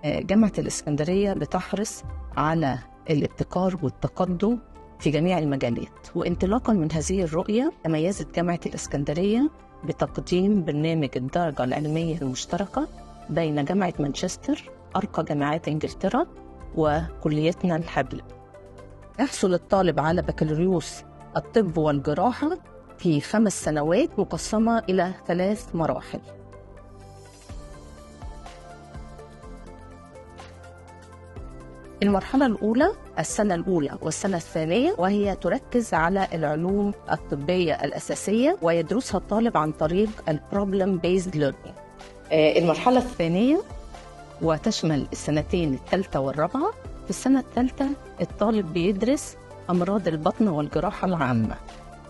جامعة الإسكندرية بتحرص على الابتكار والتقدم في جميع المجالات، وانطلاقا من هذه الرؤية تميزت جامعة الإسكندرية بتقديم برنامج الدرجة العلمية المشتركة بين جامعة مانشستر أرقى جامعات إنجلترا وكليتنا الحبل. يحصل الطالب على بكالوريوس الطب والجراحة في 5 سنوات مقسمة إلى 3 مراحل. المرحلة الأولى السنة الأولى والسنة الثانية، وهي تركز على العلوم الطبية الأساسية ويدرسها الطالب عن طريق البروبلم بيزد ليرنينج. المرحلة الثانية وتشمل السنتين الثالثة والرابعة. في السنة الثالثة الطالب بيدرس أمراض البطن والجراحة العامة.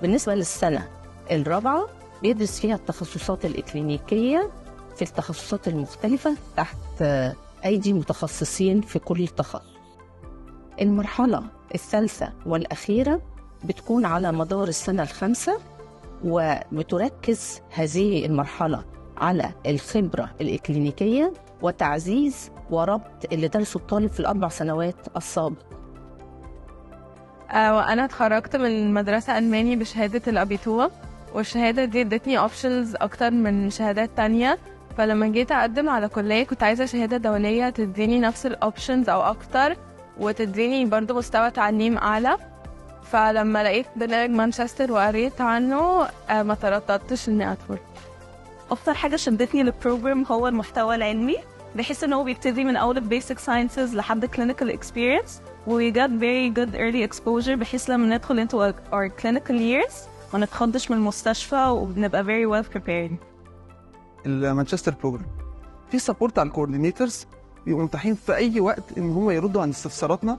بالنسبة للسنة الرابعة بيدرس فيها التخصصات الإكلينيكية في التخصصات المختلفة تحت أيدي متخصصين في كل تخصص. المرحلة الثالثة والأخيرة بتكون على مدار السنة الخامسة، وبتركز هذه المرحلة على الخبرة الإكلينيكية وتعزيز وربط اللي درسه الطالب في ال4 سنوات السابقة. وأنا اتخرجت من مدرسة ألماني بشهادة الأبيتوة، والشهادة دي ادتني اوبشنز أكتر من شهادات تانية، فلما جيت أقدم على كلية كنت عايزة شهادة دولية تديني نفس الاوبشنز أو أكتر، وتديني برضو مستوى تعليم أعلى. فلما لقيت برنامج مانشستر وقريت عنه ما ترددتش إني أدخل. أكتر حاجة شدتني للبروجرام هو المحتوى العلمي، بحيث إنه بيبتدي من أول basic sciences لحد clinical experience، we got very good early exposure بحيث لما ندخل into our clinical years ما نتخضش من المستشفى وبنبقى very well prepared. المانشستر بروجرام في سبورت على الكوردينيتورز، بيبقوا متاحين في أي وقت إن هم يردوا عن استفساراتنا،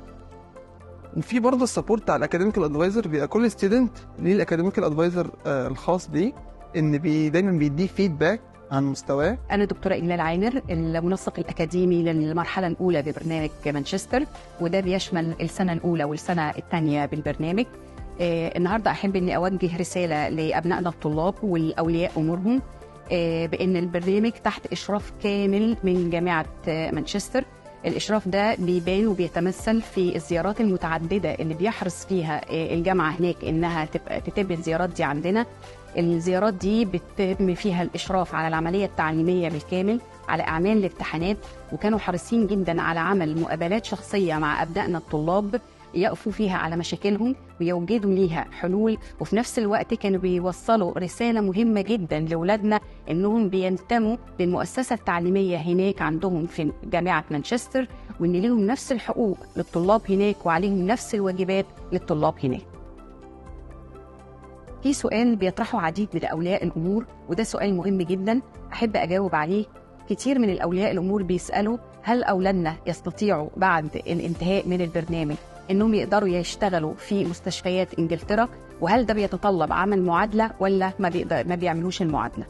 وفي برضه السبورت على الأكاديميكال أدفايزر. بيبقى كل ستودنت ليه الأكاديميكال أدفايزر الخاص بيه، إن دايما بيديه فيدباك عن مستواه. أنا دكتورة إجلال عامر، المنسق الأكاديمي للمرحلة الأولى ببرنامج مانشستر، وده بيشمل السنة الأولى والسنة الثانية بالبرنامج. النهاردة أحب أني أوجه رسالة لأبنائنا الطلاب والأولياء أمورهم بأن البرنامج تحت إشراف كامل من جامعة مانشستر. الإشراف ده بيبان وبيتمثل في الزيارات المتعددة اللي بيحرص فيها الجامعة هناك إنها تتم الزيارات دي عندنا. الزيارات دي بتتم فيها الإشراف على العملية التعليمية بالكامل، على أعمال الامتحانات، وكانوا حريصين جدا على عمل مقابلات شخصية مع أبنائنا الطلاب يقفوا فيها على مشاكلهم ويوجدوا ليها حلول، وفي نفس الوقت كانوا بيوصلوا رسالة مهمة جدا لأولادنا إنهم بينتموا للمؤسسة التعليمية هناك عندهم في جامعة مانشستر، وإن لهم نفس الحقوق للطلاب هناك وعليهم نفس الواجبات للطلاب هناك. في سؤال بيطرحه عديد من أولياء الأمور، وده سؤال مهم جدا أحب أجاوب عليه. كتير من الأولياء الأمور بيسألوا هل أولادنا يستطيعوا بعد الانتهاء من البرنامج إنهم يقدروا يشتغلوا في مستشفيات إنجلترا، وهل ده بيتطلب عمل معادلة ولا ما بيعملوش المعادلة.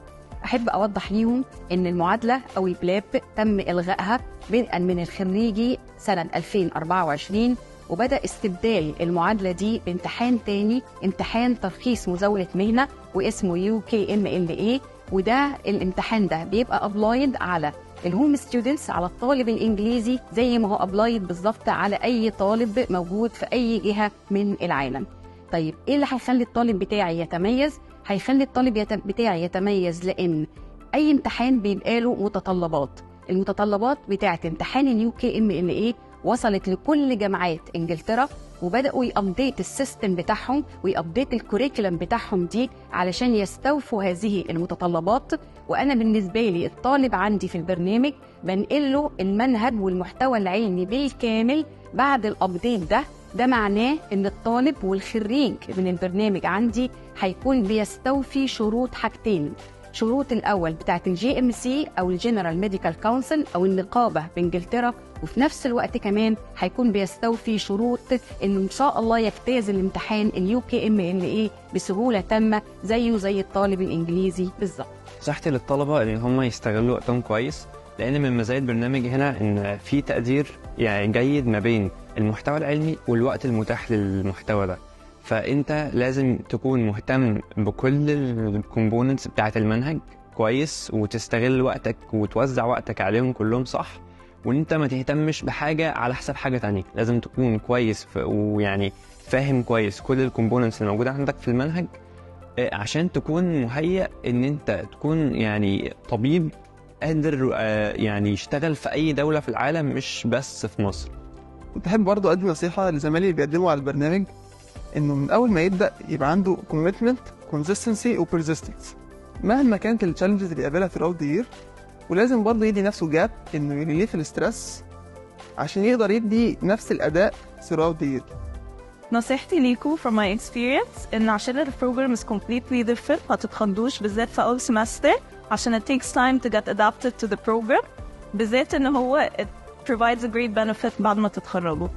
أحب أوضح ليهم إن المعادلة أو البلاب تم إلغائها بدءا من الخريجي سنة 2024، وبدأ استبدال المعادلة دي بامتحان تاني، امتحان ترخيص مزاولة مهنة واسمه UKMLA. وده الامتحان ده بيبقى أبلايد على الهوم ستودنتس، على الطالب الإنجليزي، زي ما هو أبلايد بالظبط على أي طالب موجود في أي جهة من العالم. طيب إيه اللي هيخلي الطالب بتاعي يتميز؟ هيخلي الطالب بتاعي يتميز لأن أي امتحان بيبقى له متطلبات. المتطلبات بتاعت امتحان UKMLA وصلت لكل جامعات إنجلترا، وبدأوا يأبديت السيستم بتاعهم ويأبديت الكوريكولم بتاعهم دي علشان يستوفوا هذه المتطلبات. وأنا بالنسبة لي الطالب عندي في البرنامج بنقله المنهج والمحتوى العلمي بالكامل بعد الأبديت ده. ده معناه إن الطالب والخريج من البرنامج عندي هيكون بيستوفي شروط حاجتين. شروط الأول بتاعت الGMC أو الجنرال ميديكال كونسل أو النقابة بإنجلترا، وفي نفس الوقت كمان هيكون بيستوفي شروط إنه إن شاء الله يجتاز الامتحان UKMLA بسهولة تامة زيه زي الطالب الإنجليزي بالظبط. نصيحتي للطلبة إن هم يستغلوا وقتهم كويس، لأن من مزايا البرنامج هنا إن في تقدير يعني جيد ما بين المحتوى العلمي والوقت المتاح للمحتوى ده. فأنت لازم تكون مهتم بكل الكومبوننتس بتاعة المنهج كويس، وتستغل وقتك وتوزع وقتك عليهم كلهم صح، وان انت ما تهتمش بحاجه على حساب حاجه تانية. لازم تكون كويس ويعني فاهم كويس كل الكومبوننتس اللي موجوده عندك في المنهج عشان تكون مهيأ ان انت تكون يعني طبيب قادر يعني يشتغل في اي دوله في العالم مش بس في مصر. كنت احب برضه ادي نصيحه لزمايلي اللي بيقدموا على البرنامج، انه من اول ما يبدا يبقى عنده commitment consistency و persistence مهما كانت التشالنجز اللي يقابلها throughout the year. ولازم برضه يدي نفسه جاب انه يريليف الستريس عشان يقدر يدي نفس الاداء throughout the year. نصيحتي ليكو from my experience ان عشان البروجرام is completely different ما تتخضوش بالذات في اول semester عشان it takes time to get adapted to the program، بالذات ان هو it provides a great benefit بعد ما تتخرجوا.